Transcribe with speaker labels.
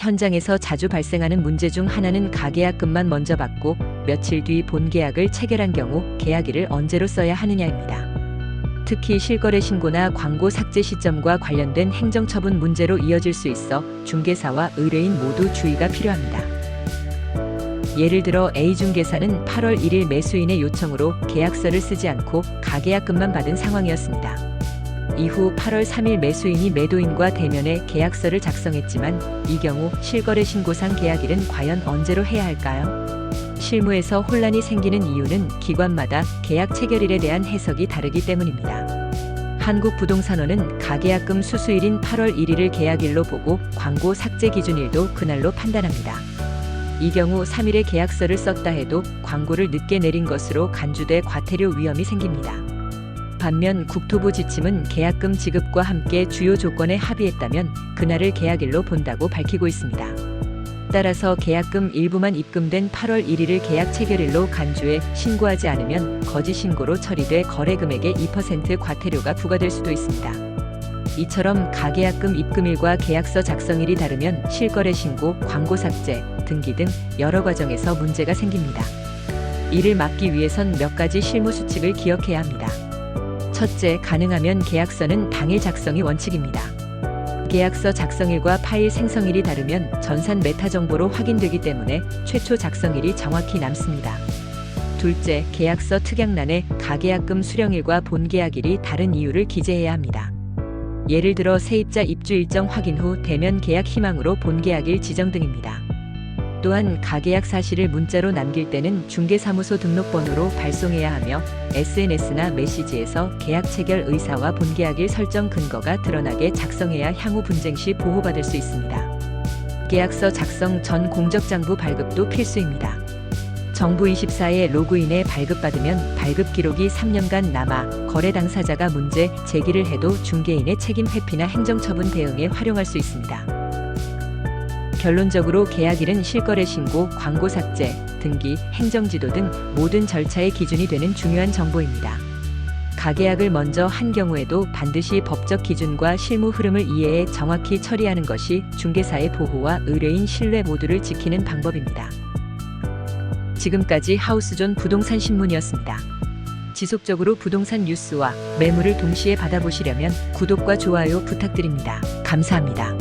Speaker 1: 현장에서 자주 발생하는 문제 중 하나는 가계약금만 먼저 받고 며칠 뒤 본계약을 체결한 경우 계약일을 언제로 써야 하느냐입니다. 특히 실거래 신고나 광고 삭제 시점과 관련된 행정처분 문제로 이어질 수 있어 중개사와 의뢰인 모두 주의가 필요합니다. 예를 들어 A중개사는 8월 1일 매수인의 요청으로 계약서를 쓰지 않고 가계약금만 받은 상황이었습니다. 이후 8월 3일 매수인이 매도인과 대면해 계약서를 작성했지만 이 경우 실거래 신고상 계약일은 과연 언제로 해야 할까요? 실무에서 혼란이 생기는 이유는 기관마다 계약 체결일에 대한 해석이 다르기 때문입니다. 한국부동산원은 가계약금 수수일인 8월 1일을 계약일로 보고 광고 삭제 기준일도 그날로 판단합니다. 이 경우 3일에 계약서를 썼다 해도 광고를 늦게 내린 것으로 간주돼 과태료 위험이 생깁니다. 반면 국토부 지침은 계약금 지급과 함께 주요 조건에 합의했다면 그날을 계약일로 본다고 밝히고 있습니다. 따라서 계약금 일부만 입금된 8월 1일을 계약 체결일로 간주해 신고하지 않으면 거짓 신고로 처리돼 거래금액의 2% 과태료가 부과될 수도 있습니다. 이처럼 가계약금 입금일과 계약서 작성일이 다르면 실거래 신고, 광고 삭제, 등기 등 여러 과정에서 문제가 생깁니다. 이를 막기 위해선 몇 가지 실무 수칙을 기억해야 합니다. 첫째, 가능하면 계약서는 당일 작성이 원칙입니다. 계약서 작성일과 파일 생성일이 다르면 전산 메타 정보로 확인되기 때문에 최초 작성일이 정확히 남습니다. 둘째, 계약서 특약란에 가계약금 수령일과 본계약일이 다른 이유를 기재해야 합니다. 예를 들어 세입자 입주 일정 확인 후 대면 계약 희망으로 본계약일 지정 등입니다. 또한 가계약 사실을 문자로 남길 때는 중개사무소 등록번호로 발송해야 하며 SNS나 메시지에서 계약 체결 의사와 본계약일 설정 근거가 드러나게 작성해야 향후 분쟁 시 보호받을 수 있습니다. 계약서 작성 전 공적장부 발급도 필수입니다. 정부24에 로그인해 발급받으면 발급 기록이 3년간 남아 거래 당사자가 문제 제기를 해도 중개인의 책임 회피나 행정처분 대응에 활용할 수 있습니다. 결론적으로 계약일은 실거래 신고, 광고 삭제, 등기, 행정지도 등 모든 절차의 기준이 되는 중요한 정보입니다. 가계약을 먼저 한 경우에도 반드시 법적 기준과 실무 흐름을 이해해 정확히 처리하는 것이 중개사의 보호와 의뢰인 신뢰 모두를 지키는 방법입니다. 지금까지 하우스존 부동산 신문이었습니다. 지속적으로 부동산 뉴스와 매물을 동시에 받아보시려면 구독과 좋아요 부탁드립니다. 감사합니다.